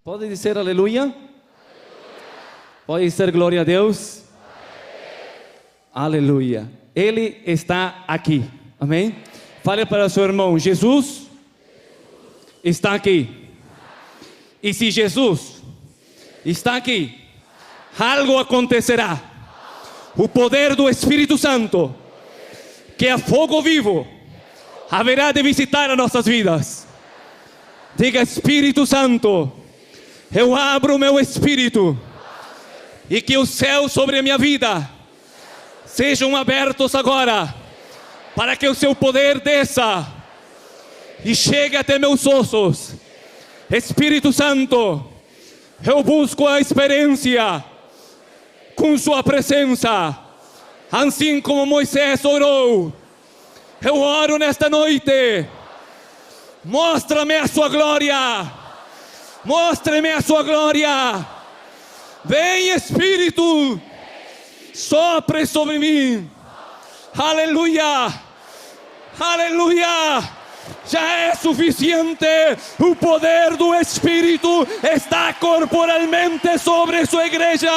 Pode dizer aleluia? Pode dizer glória a Deus? Aleluia. Ele está aqui. Amém? Fale para o seu irmão: Jesus está aqui. E se Jesus está aqui, algo acontecerá. O poder do Espírito Santo, que é fogo vivo, haverá de visitar as nossas vidas. Diga: Espírito Santo, eu abro meu espírito, e que os céus sobre a minha vida sejam abertos agora, para que o seu poder desça e chegue até meus ossos. Espírito Santo, eu busco a experiência com sua presença, assim como Moisés orou. Eu oro nesta noite: mostra-me a sua glória, mostre-me a sua glória. Vem, Espírito, sopre sobre mim. Aleluia, aleluia. Já é suficiente. O poder do Espírito está corporalmente sobre sua igreja.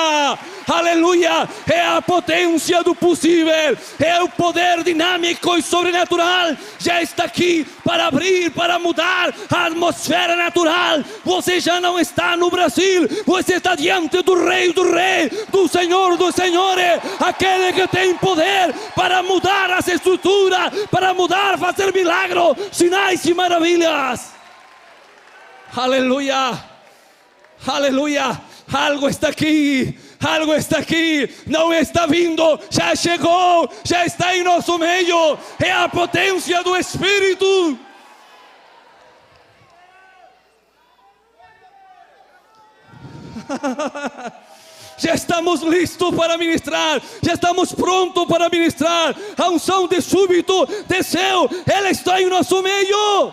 Aleluia. É a potência do possível, é o poder dinâmico e sobrenatural. Já está aqui para abrir, para mudar a atmosfera natural. Você já não está no Brasil, você está diante do Rei do Rei, do Senhor dos Senhores, aquele que tem poder para mudar as estruturas, para mudar, fazer milagros, sinais e maravilhas. Aleluia, aleluia. Algo está aqui, algo está aqui, não está vindo, já chegou, já está em nosso meio. É a potência do Espírito. Já estamos listos para ministrar, já estamos prontos para ministrar. A unção de súbito desceu, ela está em nosso meio.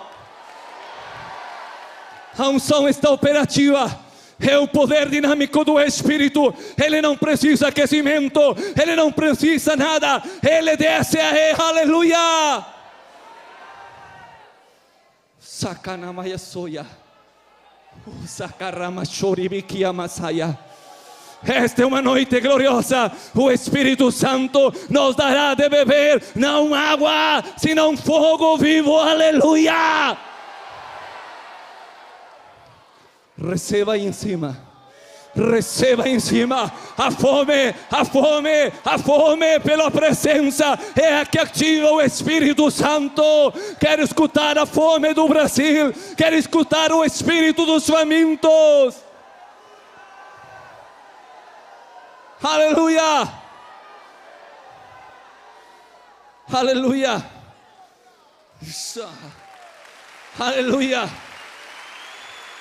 A unção está operativa. É o poder dinâmico do Espírito. Ele não precisa aquecimento, ele não precisa nada, ele desce aí. Aleluia. Sacanamaya soya, sacarama choribikia masaya. Esta é uma noite gloriosa. O Espírito Santo nos dará de beber não água, senão fogo vivo. Aleluia. Receba aí em cima, receba em cima. A fome, a fome, a fome pela presença é a que ativa o Espírito Santo. Quero escutar a fome do Brasil, quero escutar o Espírito dos famintos. Aleluia, aleluia, aleluia.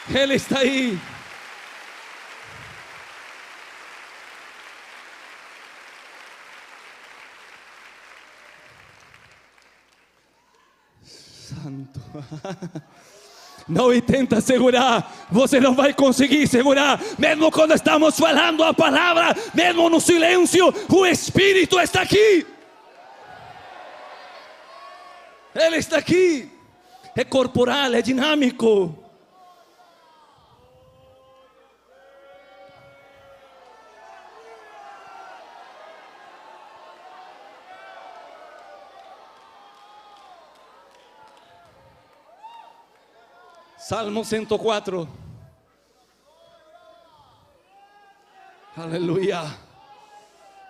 Ele está aí. Santo. Não tenta segurar, você não vai conseguir segurar. Mesmo quando estamos falando a palavra, mesmo no silêncio, o Espírito está aqui. Ele está aqui. É corporal, é dinâmico. Salmo 104. Aleluia,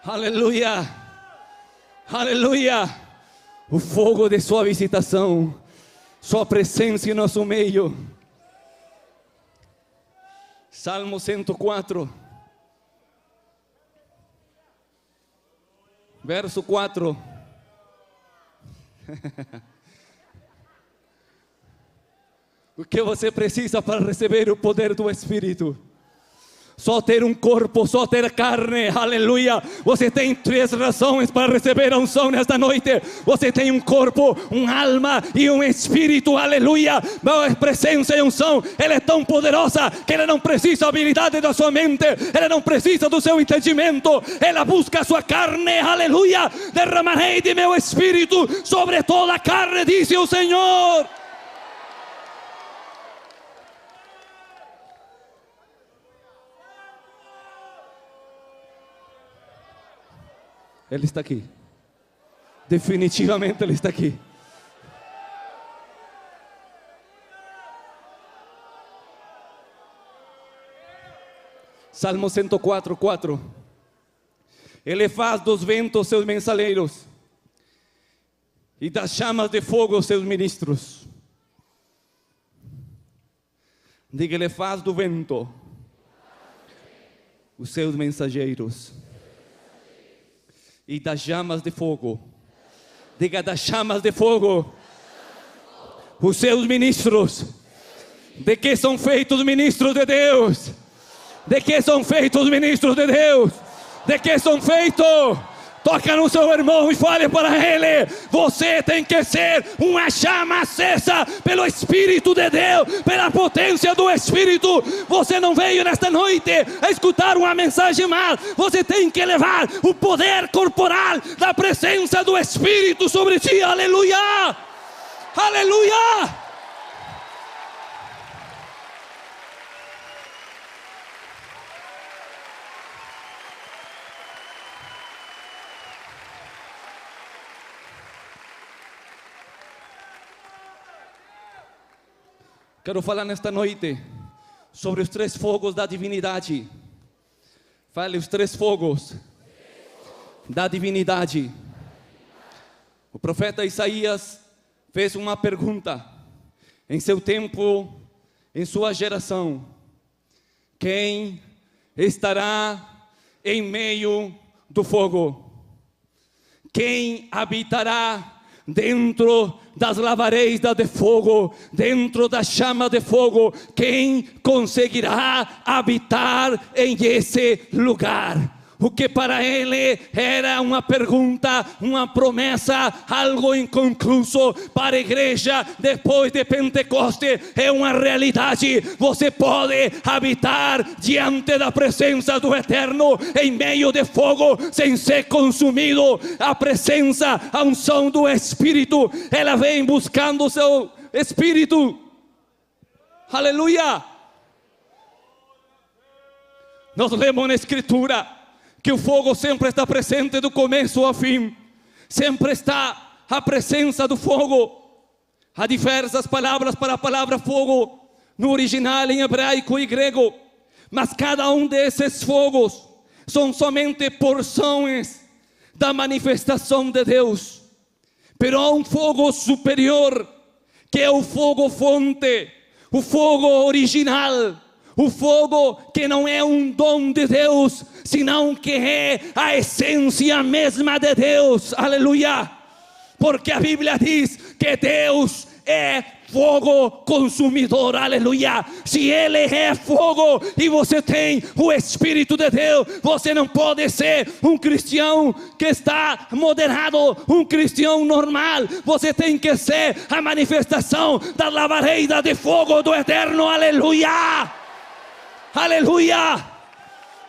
aleluia, aleluia. O fogo de sua visitação, sua presença em nosso meio. Salmo 104, verso 4. O que você precisa para receber o poder do Espírito? Só ter um corpo, só ter carne. Aleluia. Você tem 3 razões para receber a unção nesta noite. Você tem um corpo, uma alma e um espírito. Aleluia. A presença e a unção, ela é tão poderosa que ela não precisa da habilidade da sua mente, ela não precisa do seu entendimento, ela busca a sua carne. Aleluia. Derramarei de meu espírito sobre toda a carne, disse o Senhor. Ele está aqui. Definitivamente Ele está aqui. Salmo 104:4. Ele faz dos ventos seus mensaleiros e das chamas de fogo seus ministros. Diga, Ele faz do vento os seus mensageiros e das chamas de fogo. Diga, das chamas de fogo os seus ministros. De que são feitos os ministros de Deus? De que são feitos os ministros de Deus? De que são feitos? Toca no seu irmão e fale para ele: você tem que ser uma chama acesa pelo Espírito de Deus, pela potência do Espírito. Você não veio nesta noite a escutar uma mensagem mal. Você tem que levar o poder corporal da presença do Espírito sobre ti. Aleluia! Aleluia! Quero falar nesta noite sobre os 3 fogos da divindade. Fale, os 3 fogos da divindade. O profeta Isaías fez uma pergunta em seu tempo, em sua geração: quem estará em meio do fogo? Quem habitará dentro das labaredas de fogo, dentro da chama de fogo? Quem conseguirá habitar em esse lugar? O que para ele era uma pergunta, uma promessa, algo inconcluso, para a igreja depois de Pentecoste é uma realidade. Você pode habitar diante da presença do Eterno, em meio de fogo, sem ser consumido. A presença, a unção do Espírito, ela vem buscando o seu Espírito. Aleluia! Nós lemos na Escritura que o fogo sempre está presente do começo ao fim. Sempre está a presença do fogo. Há diversas palavras para a palavra fogo no original em hebraico e grego, mas cada um desses fogos são somente porções da manifestação de Deus. Pero há um fogo superior, que é o fogo fonte, o fogo original, o fogo que não é um dom de Deus, senão que é a essência mesma de Deus. Aleluia! Porque a Bíblia diz que Deus é fogo consumidor. Aleluia! Se Ele é fogo e você tem o Espírito de Deus, você não pode ser um cristão que está moderado, um cristão normal. Você tem que ser a manifestação da labareda de fogo do Eterno. Aleluia! Aleluia!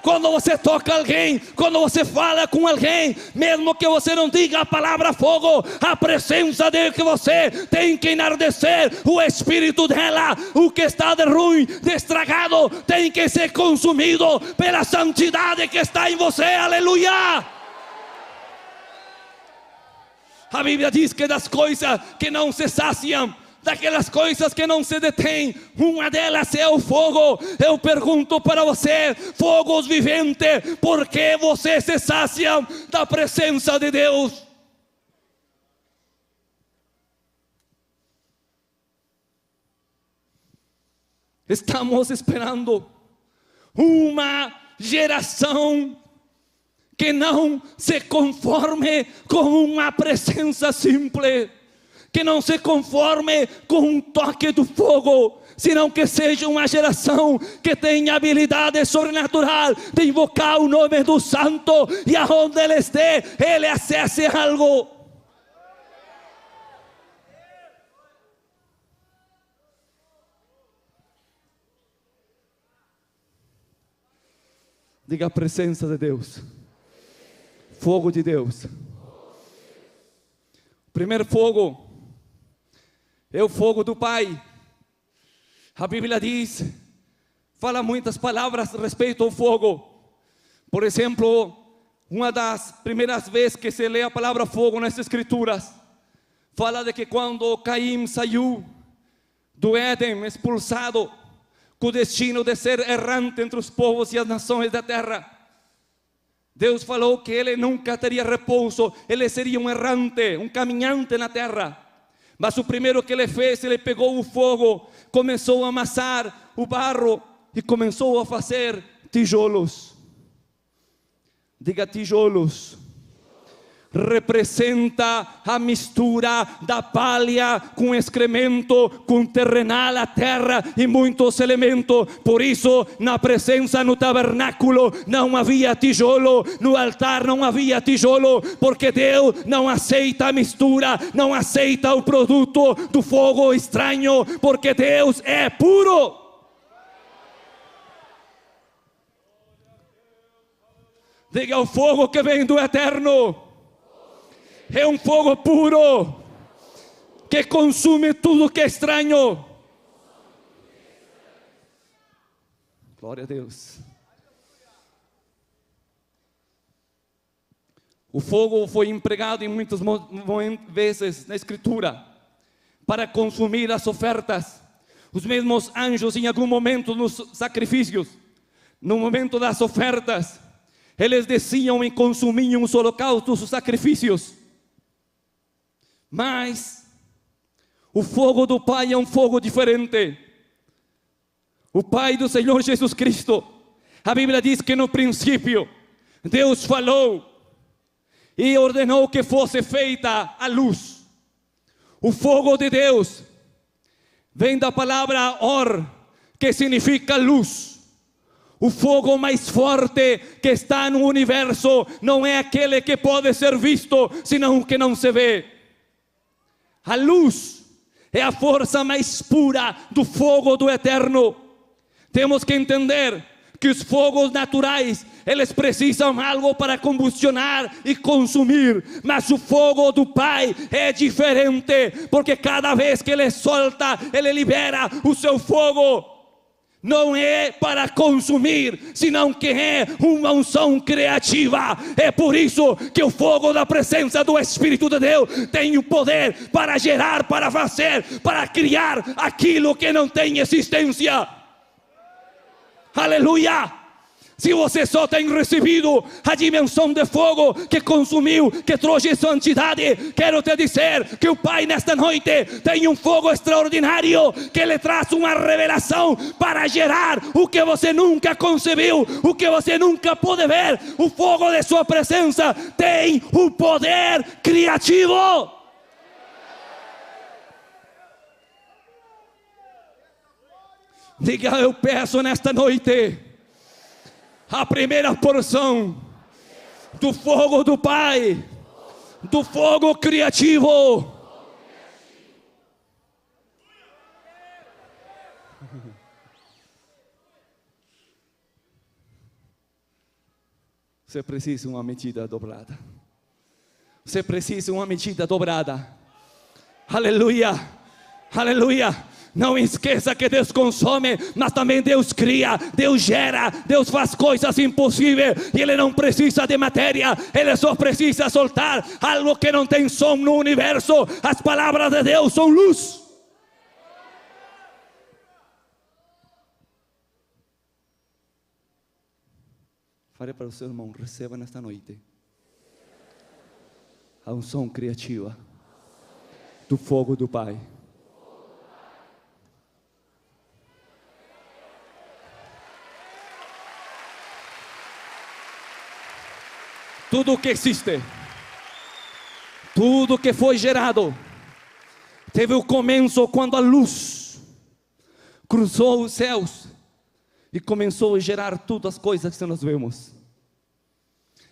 Quando você toca alguém, quando você fala com alguém, mesmo que você não diga a palavra fogo, a presença dele que você tem que enardecer, o espírito dela, o que está de ruim, de estragado, tem que ser consumido pela santidade que está em você. Aleluia! A Bíblia diz que das coisas que não se saciam, daquelas coisas que não se detêm, uma delas é o fogo. Eu pergunto para você, fogos viventes, por que você se sacia da presença de Deus? Estamos esperando uma geração que não se conforme com uma presença simples, que não se conforme com um toque do fogo, senão que seja uma geração que tenha habilidade sobrenatural de invocar o nome do Santo, e aonde ele esteja, ele acesse algo. Diga a presença de Deus, fogo de Deus. O primeiro fogo é o fogo do Pai. A Bíblia diz, fala muitas palavras a respeito ao fogo. Por exemplo, Uma das primeiras vezes que se lê a palavra fogo nas escrituras, fala de que quando Caim saiu do Éden, expulsado, com o destino de ser errante entre os povos e as nações da terra, Deus falou que ele nunca teria repouso, ele seria um errante, um caminhante na terra. Mas o primeiro que ele fez, ele pegou o fogo, começou a amassar o barro e começou a fazer tijolos. Diga tijolos. Representa a mistura da palha com excremento, com terrenal, a terra e muitos elementos. Por isso, na presença no tabernáculo não havia tijolo, no altar não havia tijolo, porque Deus não aceita a mistura, não aceita o produto do fogo estranho, porque Deus é puro. Diga: o fogo que vem do eterno é um fogo puro, que consume tudo que é estranho. Glória a Deus. O fogo foi empregado em muitas vezes na escritura para consumir as ofertas. Os mesmos anjos, em algum momento nos sacrifícios, no momento das ofertas, eles desciam e consumiam os holocaustos, os sacrifícios. Mas o fogo do Pai é um fogo diferente. O Pai do Senhor Jesus Cristo, a Bíblia diz que no princípio Deus falou e ordenou que fosse feita a luz. O fogo de Deus vem da palavra or, que significa luz. O fogo mais forte que está no universo não é aquele que pode ser visto, senão o que não se vê. A luz é a força mais pura do fogo do eterno. Temos que entender que os fogos naturais, eles precisam de algo para combustionar e consumir. Mas o fogo do Pai é diferente, porque cada vez que Ele solta, Ele libera o seu fogo. Não é para consumir, senão que é uma unção criativa. É por isso que o fogo da presença do Espírito de Deus tem o poder para gerar, para fazer, para criar aquilo que não tem existência. Aleluia! Se você só tem recebido a dimensão de fogo que consumiu, que trouxe santidade, quero te dizer que o Pai nesta noite tem um fogo extraordinário, que lhe traz uma revelação para gerar o que você nunca concebeu, o que você nunca pôde ver. O fogo de sua presença tem um poder criativo. Diga: eu peço nesta noite a primeira porção do fogo do Pai, do fogo criativo. Você precisa de uma medida dobrada. Você precisa de uma medida dobrada. Aleluia, aleluia. Não esqueça que Deus consome, mas também Deus cria, Deus gera, Deus faz coisas impossíveis. E Ele não precisa de matéria, Ele só precisa soltar algo que não tem som no universo. As palavras de Deus são luz. Fale para o seu irmão: receba nesta noite a unção criativa do fogo do Pai. Tudo que existe, tudo que foi gerado, teve o começo quando a luz cruzou os céus e começou a gerar todas as coisas que nós vemos.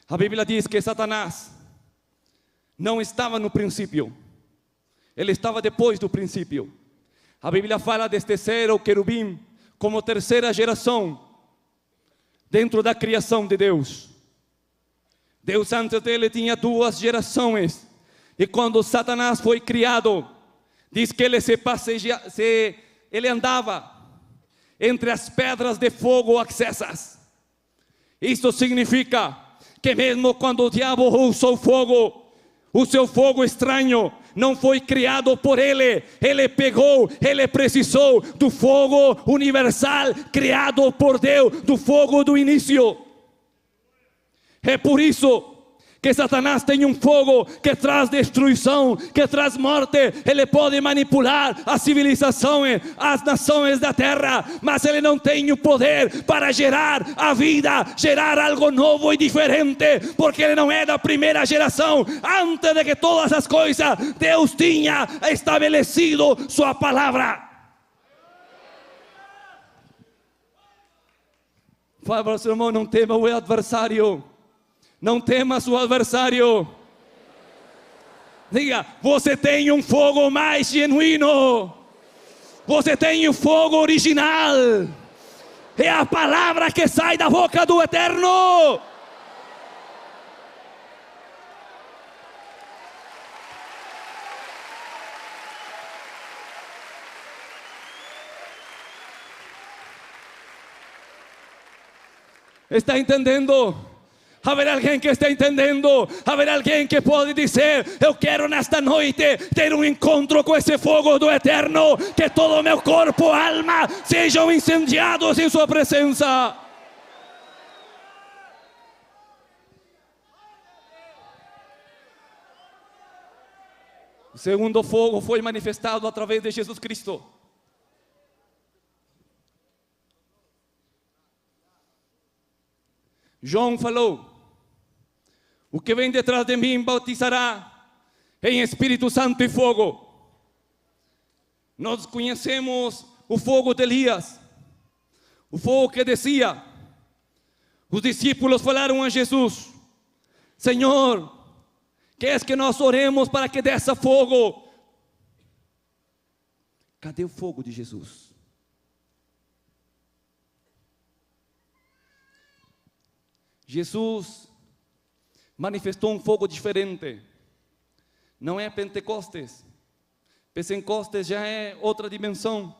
A Bíblia diz que Satanás não estava no princípio, ele estava depois do princípio. A Bíblia fala deste ser, o querubim, como terceira geração dentro da criação de Deus. Deus antes dele tinha duas gerações. E quando Satanás foi criado, diz que ele ele andava entre as pedras de fogo acesas. Isso significa que mesmo quando o diabo usou fogo, o seu fogo estranho não foi criado por ele. Ele pegou, ele precisou do fogo universal criado por Deus, do fogo do início. É por isso que Satanás tem um fogo que traz destruição, que traz morte. Ele pode manipular as civilizações, as nações da terra, mas ele não tem o poder para gerar a vida, gerar algo novo e diferente, porque ele não é da primeira geração. Antes de que todas as coisas, Deus tinha estabelecido sua palavra. Fala para o seu irmão, não tema o adversário. Não tema seu adversário. Diga, você tem um fogo mais genuíno. Você tem o fogo original. É a palavra que sai da boca do Eterno. Está entendendo? Haverá alguém que está entendendo? Haverá alguém que pode dizer: eu quero nesta noite ter um encontro com esse fogo do Eterno, que todo o meu corpo, alma sejam incendiados em sua presença. O segundo fogo foi manifestado através de Jesus Cristo. João falou: o que vem detrás de mim bautizará em Espírito Santo e fogo. Nós conhecemos o fogo de Elias, o fogo que descia. Os discípulos falaram a Jesus: Senhor, queres que nós oremos para que desça fogo? Cadê o fogo de Jesus? Jesus manifestou um fogo diferente. Não é Pentecostes. Pentecostes já é outra dimensão.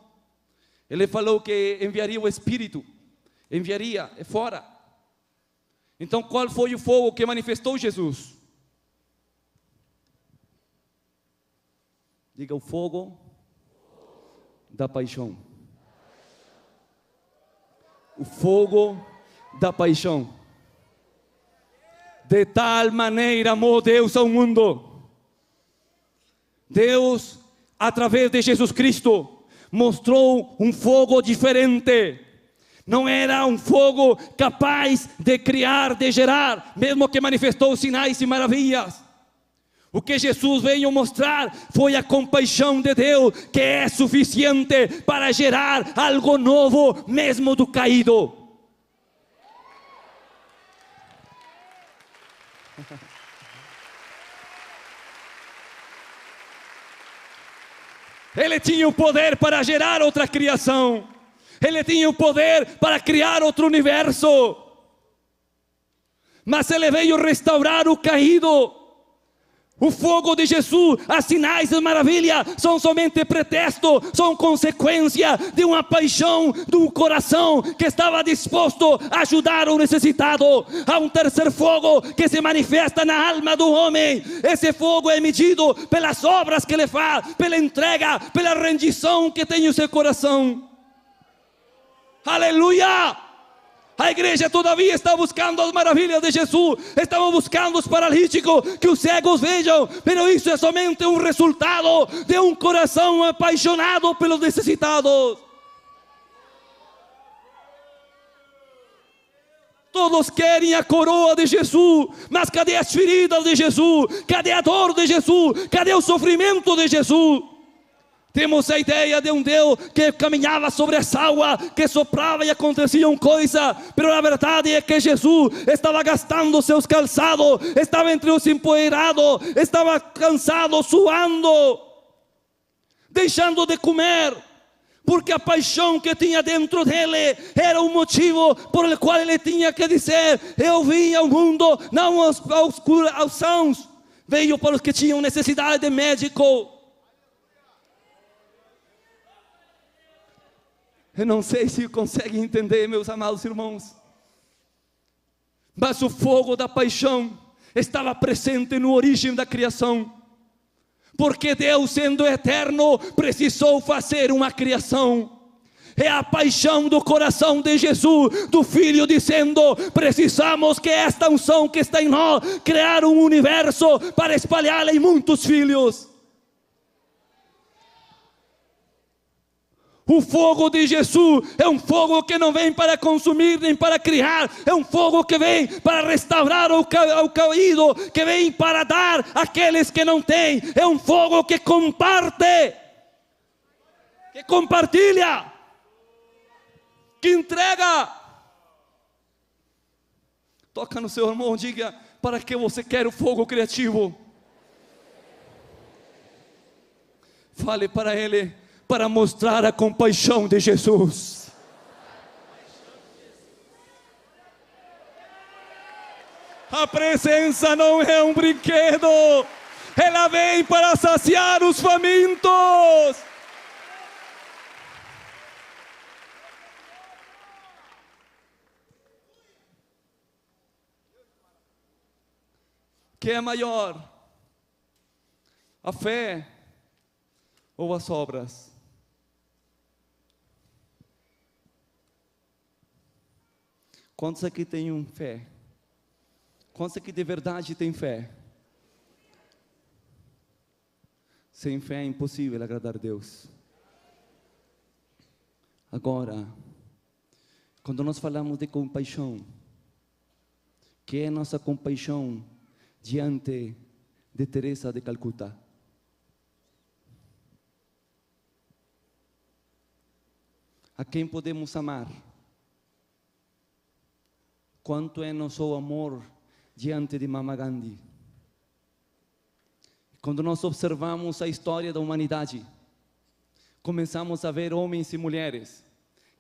Ele falou que enviaria o Espírito. Enviaria, é fora. Então qual foi o fogo que manifestou Jesus? Diga, o fogo da paixão. O fogo da paixão. De tal maneira amou Deus ao mundo. Deus, através de Jesus Cristo, mostrou um fogo diferente. Não era um fogo capaz de criar, de gerar, mesmo que manifestou sinais e maravilhas. O que Jesus veio mostrar foi a compaixão de Deus, que é suficiente para gerar algo novo, mesmo do caído. Ele tinha o poder para gerar outra criação. Ele tinha o poder para criar outro universo. Mas ele veio restaurar o caído. O fogo de Jesus, as sinais e maravilhas são somente pretexto, são consequência de uma paixão, de um coração que estava disposto a ajudar o necessitado. Há um terceiro fogo que se manifesta na alma do homem. Esse fogo é medido pelas obras que ele faz, pela entrega, pela rendição que tem o seu coração. Aleluia! A igreja todavia está buscando as maravilhas de Jesus. Estamos buscando os paralíticos, que os cegos vejam. Mas isso é somente um resultado de um coração apaixonado pelos necessitados. Todos querem a coroa de Jesus, mas cadê as feridas de Jesus? Cadê a dor de Jesus? Cadê o sofrimento de Jesus? Temos a ideia de um Deus que caminhava sobre essa água, que soprava e aconteciam coisas, mas a verdade é que Jesus estava gastando seus calçados, estava entre os empoeirados, estava cansado, suando, deixando de comer, porque a paixão que tinha dentro dele era o motivo por el qual ele tinha que dizer: eu vim ao mundo, não aos sãos, veio para os que tinham necessidade de médico. Eu não sei se conseguem entender, meus amados irmãos, Mas o fogo da paixão estava presente no origem da criação. Porque Deus, sendo eterno, precisou fazer uma criação. É a paixão do coração de Jesus, do Filho, dizendo: precisamos que esta unção que está em nós, criar um universo para espalhá-la em muitos filhos. O fogo de Jesus é um fogo que não vem para consumir nem para criar, é um fogo que vem para restaurar o caído, que vem para dar àqueles que não têm, é um fogo que comparte, que compartilha, que entrega. Toca no seu irmão, diga: para que você quer o fogo criativo? Fale para ele, para mostrar a compaixão de Jesus. A presença não é um brinquedo, ela vem para saciar os famintos. Que é maior, a fé ou as obras? Quantos aqui têm fé? Quantos aqui de verdade têm fé? Sem fé é impossível agradar a Deus. Agora, quando nós falamos de compaixão, que é nossa compaixão diante de Teresa de Calcutá? A quem podemos amar? Quanto é nosso amor diante de Mama Gandhi? Quando nós observamos a história da humanidade, começamos a ver homens e mulheres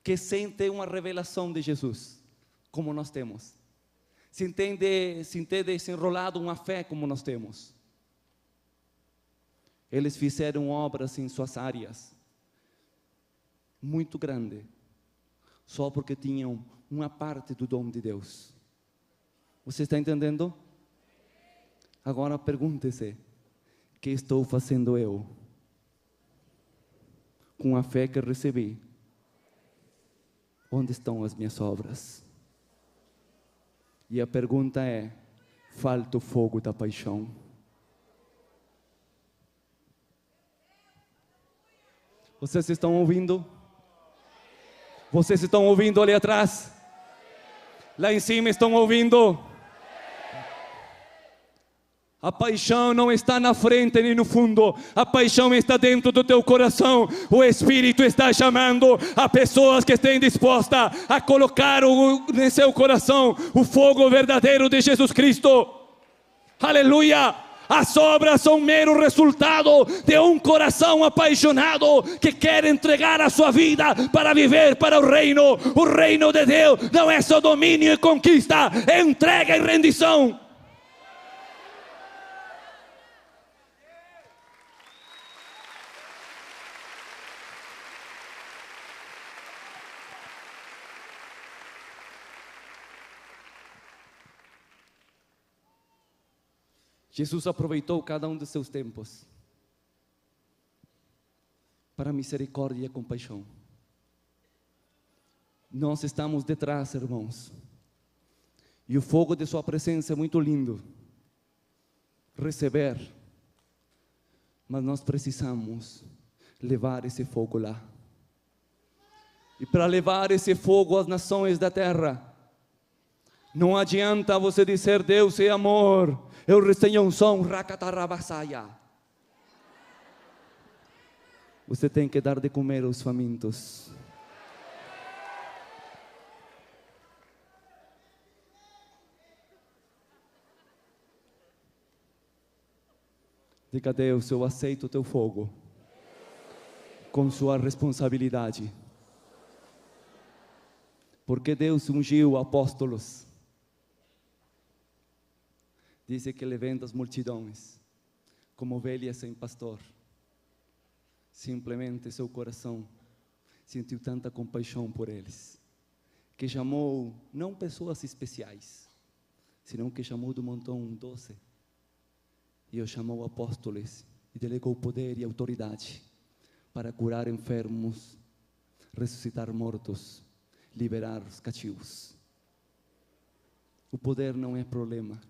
que sentem uma revelação de Jesus, como nós temos, sem ter desenrolado uma fé como nós temos. Eles fizeram obras em suas áreas muito grande, só porque tinham uma parte do dom de Deus. Você está entendendo? Agora pergunte-se: o que estou fazendo eu com a fé que recebi? Onde estão as minhas obras? E a pergunta é: falta o fogo da paixão? Vocês estão ouvindo? Vocês estão ouvindo ali atrás? Lá em cima estão ouvindo? A paixão não está na frente nem no fundo, a paixão está dentro do teu coração. O Espírito está chamando a pessoas que estão dispostas a colocar em seu coração o fogo verdadeiro de Jesus Cristo. Aleluia! As obras são mero resultado de um coração apaixonado que quer entregar a sua vida para viver para o reino. O reino de Deus não é só domínio e conquista, é entrega e rendição. Jesus aproveitou cada um dos seus tempos para misericórdia e compaixão. Nós estamos detrás, irmãos, e o fogo de sua presença é muito lindo receber, mas nós precisamos levar esse fogo lá. E para levar esse fogo às nações da terra, não adianta você dizer: Deus é amor, eu tenho um som, racatarabassaia. Você tem que dar de comer aos famintos. Diga a Deus: eu aceito o teu fogo, com sua responsabilidade. Porque Deus ungiu apóstolos. Diz que levanta as multidões como ovelhas sem pastor. Simplesmente seu coração sentiu tanta compaixão por eles, que chamou não pessoas especiais, senão que chamou do montão 12. E os chamou apóstolos e delegou poder e autoridade para curar enfermos, ressuscitar mortos, liberar os cativos. O poder não é problema.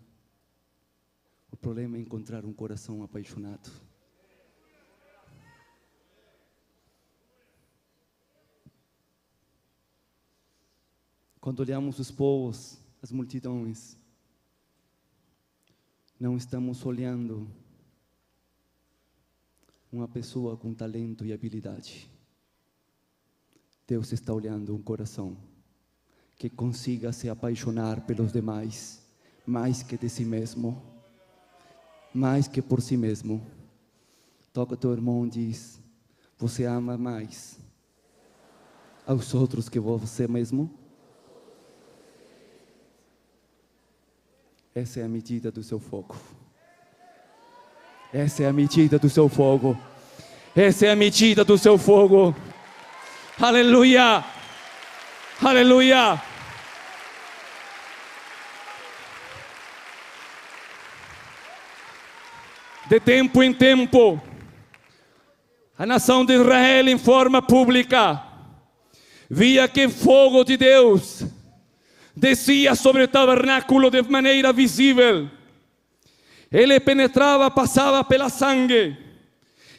O problema é encontrar um coração apaixonado. Quando olhamos os povos, as multidões, não estamos olhando uma pessoa com talento e habilidade. Deus está olhando um coração que consiga se apaixonar pelos demais, mais que de si mesmo, mais que por si mesmo. Toca teu irmão e diz: você ama mais aos outros que você mesmo? Essa é a medida do seu fogo. Essa é a medida do seu fogo. Essa é a medida do seu fogo. Aleluia! Aleluia! De tempo em tempo, a nação de Israel, em forma pública, via que o fogo de Deus descia sobre o tabernáculo de maneira visível. Ele penetrava, passava pela sangue,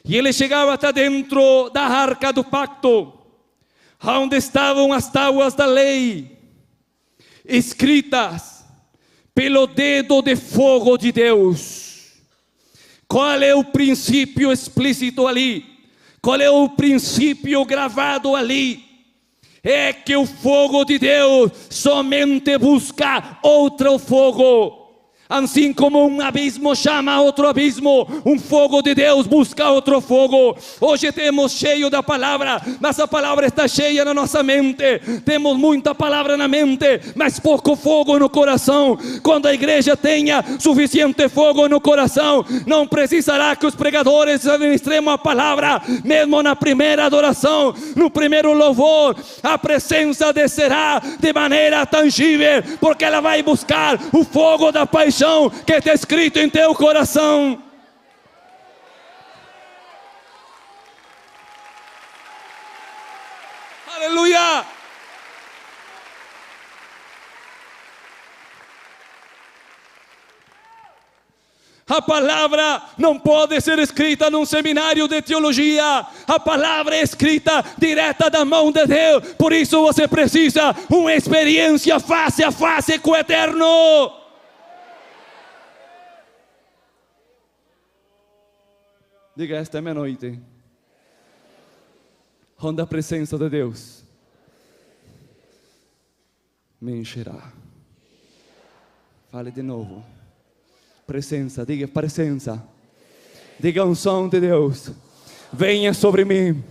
e ele chegava até dentro da arca do pacto, onde estavam as tábuas da lei, escritas pelo dedo de fogo de Deus. Qual é o princípio explícito ali? Qual é o princípio gravado ali? É que o fogo de Deus somente busca outro fogo. Assim como um abismo chama outro abismo, um fogo de Deus busca outro fogo. Hoje temos cheio da palavra, mas a palavra está cheia na nossa mente. Temos muita palavra na mente, mas pouco fogo no coração. Quando a igreja tenha suficiente fogo no coração, não precisará que os pregadores administrem a palavra. Mesmo na primeira adoração, no primeiro louvor, a presença descerá de maneira tangível, porque ela vai buscar o fogo da paixão que está escrito em teu coração. Aleluia! A palavra não pode ser escrita num seminário de teologia. A palavra é escrita direta da mão de Deus. Por isso você precisa uma experiência face a face com o Eterno. Diga: esta é minha noite, onde a presença de Deus me encherá. Fale de novo. Presença, diga presença. Diga unção de Deus. Venha sobre mim.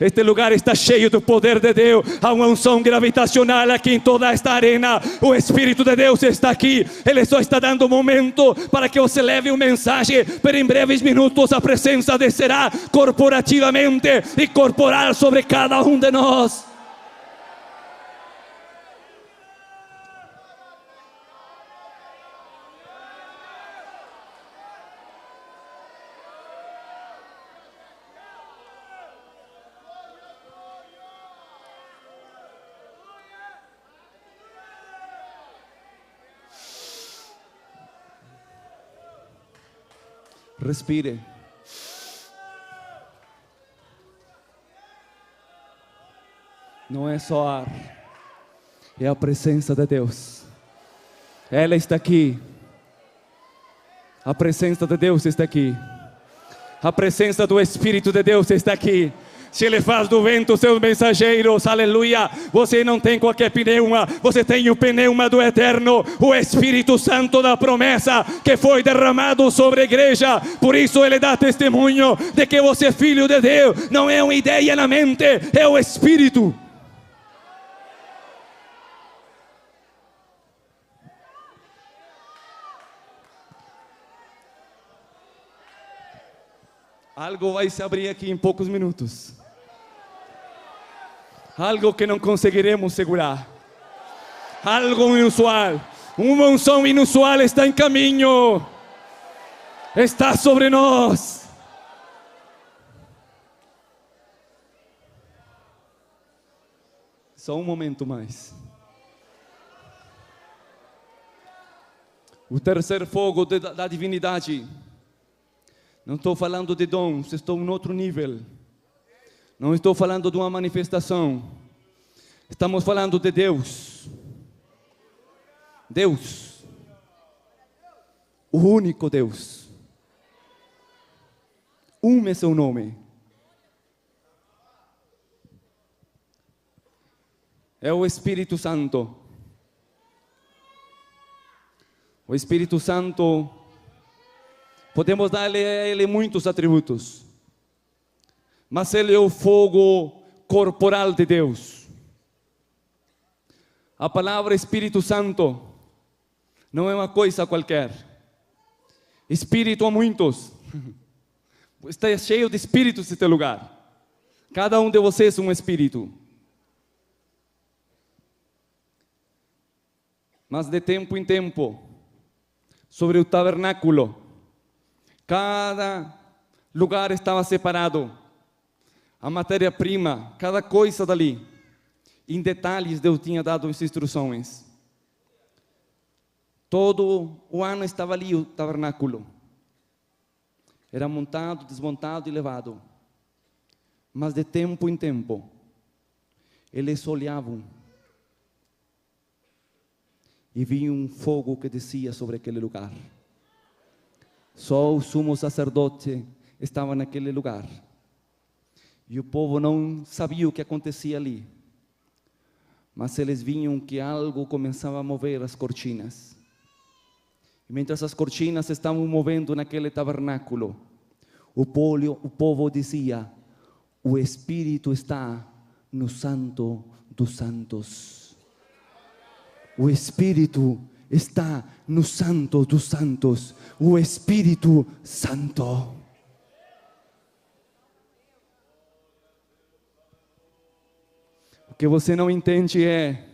Este lugar está cheio do poder de Deus. Há uma unção gravitacional aqui em toda esta arena. O Espírito de Deus está aqui. Ele só está dando um momento para que você leve uma mensagem. Pero em breves minutos a presença descerá corporativamente e corporal sobre cada um de nós. Respire. Não é só ar, é a presença de Deus. Ela está aqui. A presença de Deus está aqui. A presença do Espírito de Deus está aqui. Se Ele faz do vento seus mensageiros, aleluia. Você não tem qualquer pneuma, você tem o pneuma do Eterno, o Espírito Santo da promessa que foi derramado sobre a igreja. Por isso Ele dá testemunho de que você é filho de Deus. Não é uma ideia na mente, é o Espírito. Algo vai se abrir aqui em poucos minutos. Algo que não conseguiremos segurar. Algo inusual. Uma unção inusual está em caminho. Está sobre nós. Só um momento mais. O terceiro fogo da divindade. Não estou falando de dons, estou em outro nível. Não estou falando de uma manifestação. Estamos falando de Deus. Deus. O único Deus. É seu nome. É o Espírito Santo. O Espírito Santo, podemos dar a Ele muitos atributos, mas Ele é o fogo corporal de Deus. A palavra Espírito Santo não é uma coisa qualquer. Espírito há muitos. Está cheio de espíritos este lugar. Cada um de vocês é um espírito. Mas de tempo em tempo, sobre o tabernáculo, cada lugar estava separado. A matéria-prima, cada coisa dali, em detalhes Deus tinha dado as instruções. Todo o ano estava ali o tabernáculo. Era montado, desmontado e levado. Mas de tempo em tempo, eles olhavam e vinha um fogo que descia sobre aquele lugar. Só o sumo sacerdote estava naquele lugar. E o povo não sabia o que acontecia ali. Mas eles vinham que algo começava a mover as cortinas. E mientras as cortinas estavam movendo naquele tabernáculo, o povo dizia: o Espírito está no Santo dos Santos. O Espírito está no Santo dos Santos. O Espírito Santo. O que você não entende é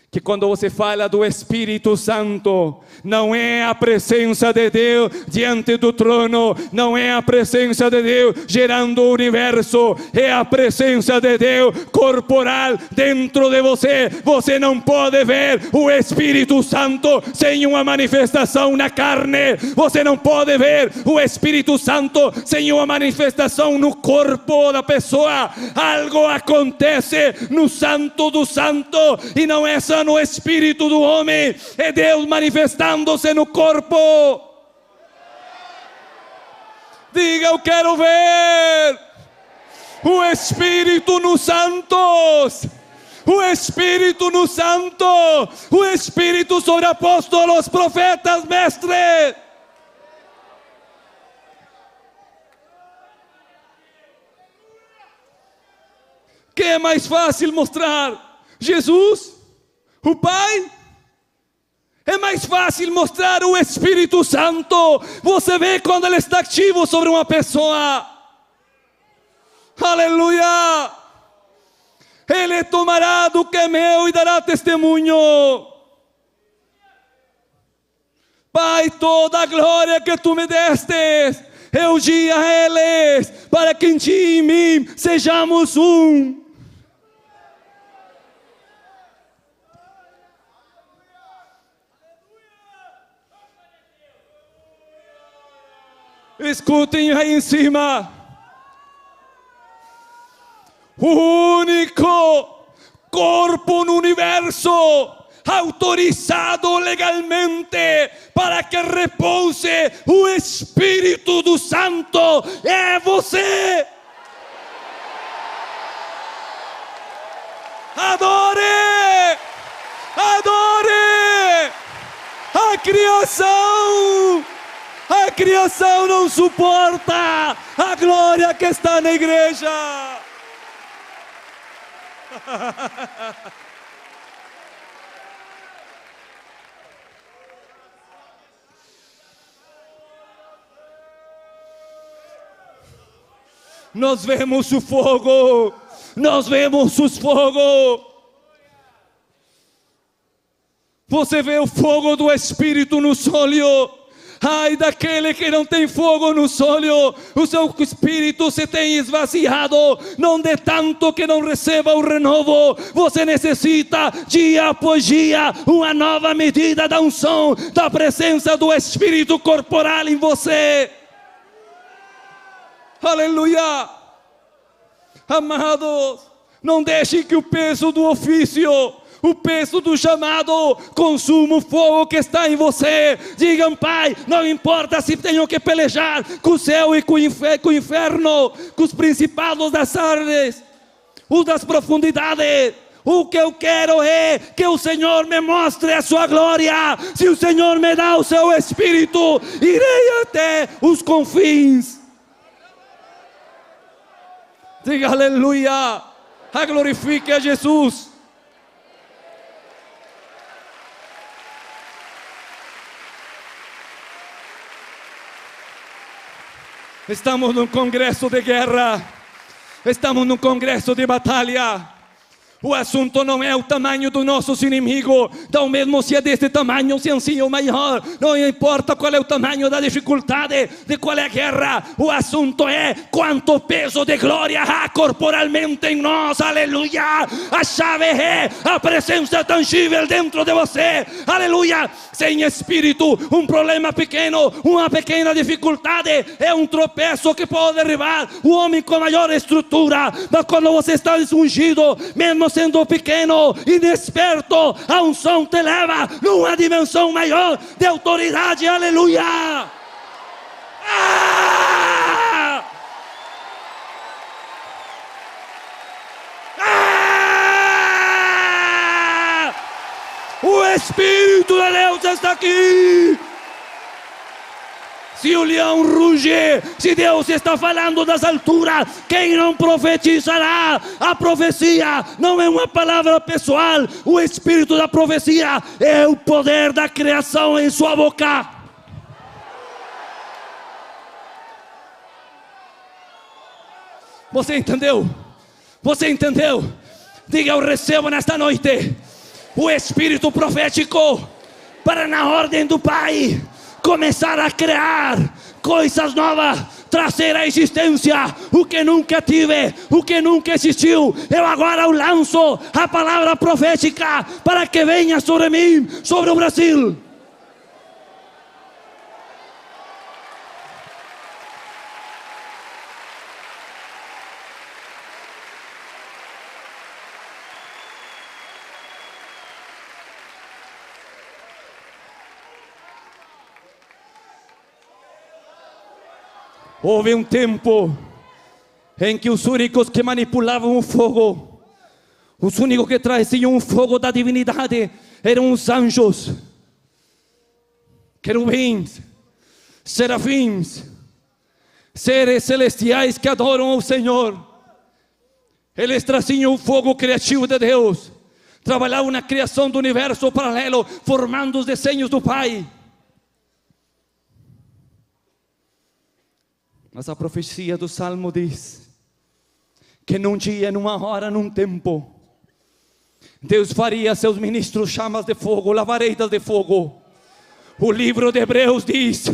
que quando você fala do Espírito Santo, não é a presença de Deus diante do trono, não é a presença de Deus gerando o universo, é a presença de Deus corporal dentro de você. Você não pode ver o Espírito Santo sem uma manifestação na carne. Você não pode ver o Espírito Santo sem uma manifestação no corpo da pessoa. Algo acontece no Santo do Santo, e não é só no espírito do homem, é Deus manifestando-se no corpo. Diga: eu quero ver o Espírito nos santos, o Espírito nos santos, o Espírito sobre apóstolos, profetas, mestres. Que é mais fácil mostrar? Jesus? O Pai? É mais fácil mostrar o Espírito Santo. Você vê quando ele está ativo sobre uma pessoa. Aleluia! Ele tomará do que é meu e dará testemunho. Pai, toda a glória que tu me destes, eu di a eles, para que em ti e em mim sejamos um. Escutem aí em cima. O único corpo no universo autorizado legalmente para que repouse o Espírito do Santo é você. Adore! Adore! A criação! A criação não suporta a glória que está na igreja. Nós vemos o fogo, nós vemos os fogos. Você vê o fogo do Espírito nos olhos. Ai daquele que não tem fogo nos olhos, o seu espírito se tem esvaziado, não de tanto que não receba o renovo. Você necessita dia após dia uma nova medida da unção, da presença do Espírito corporal em você. Aleluia. Amados, não deixe que o peso do ofício, o peso do chamado consuma o fogo que está em você. Digam: Pai, não importa se tenho que pelejar com o céu e com o inferno, com os principados das áreas, os das profundidades. O que eu quero é que o Senhor me mostre a sua glória. Se o Senhor me dá o seu Espírito, irei até os confins. Diga aleluia. Glorifique a Jesus. Estamos num congresso de guerra. Estamos num congresso de batalha. O assunto não é o tamanho dos nossos inimigos, então mesmo se é desse tamanho, se assim ou maior, não importa qual é o tamanho da dificuldade, de qual é a guerra. O assunto é quanto peso de glória há corporalmente em nós. Aleluia. A chave é a presença tangível dentro de você. Aleluia. Sem Espírito, um problema pequeno, uma pequena dificuldade é um tropeço que pode derribar o homem com maior estrutura. Mas quando você está ungido, mesmo sendo pequeno, inexperto, a unção te leva numa dimensão maior de autoridade. Aleluia. Ah! Ah! O Espírito de Deus está aqui. Se o leão ruge, se Deus está falando das alturas, quem não profetizará? A profecia não é uma palavra pessoal. O Espírito da profecia é o poder da criação em sua boca. Você entendeu? Você entendeu? Diga: eu recebo nesta noite o Espírito profético para, na ordem do Pai, começar a criar coisas novas, trazer à existência o que nunca tive, o que nunca existiu. Eu agora lanço a palavra profética para que venha sobre mim, sobre o Brasil. Houve um tempo em que os únicos que manipulavam o fogo, os únicos que traziam o fogo da divindade, eram os anjos, querubins, serafins, seres celestiais que adoram ao Senhor. Eles traziam o fogo criativo de Deus, trabalhavam na criação do universo paralelo, formando os desenhos do Pai. Mas a profecia do Salmo diz que num dia, numa hora, num tempo, Deus faria seus ministros chamas de fogo, lavareiras de fogo. O livro de Hebreus diz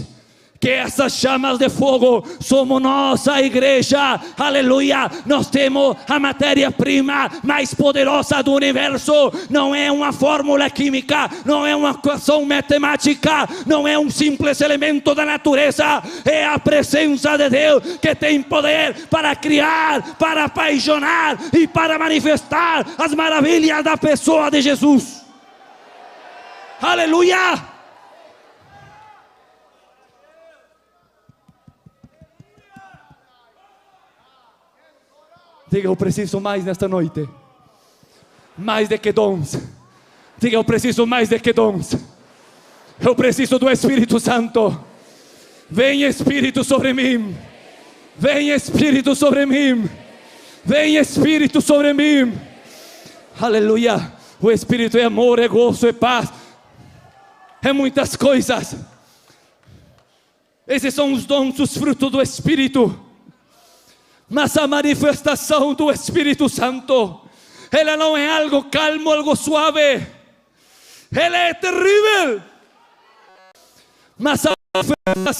que essas chamas de fogo somos nós, a igreja. Aleluia. Nós temos a matéria-prima mais poderosa do universo. Não é uma fórmula química, não é uma equação matemática, não é um simples elemento da natureza. É a presença de Deus que tem poder para criar, para apaixonar e para manifestar as maravilhas da pessoa de Jesus. Aleluia. Diga: eu preciso mais nesta noite. Mais do que dons. Diga: eu preciso mais do que dons. Eu preciso do Espírito Santo. Vem Espírito sobre mim. Vem Espírito sobre mim. Vem Espírito sobre mim. Aleluia. O Espírito é amor, é gozo, é paz. É muitas coisas. Esses são os dons, os frutos do Espírito. Mas a manifestação do Espírito Santo, ela não é algo calmo, algo suave. Ele é terrível. Mas a oferta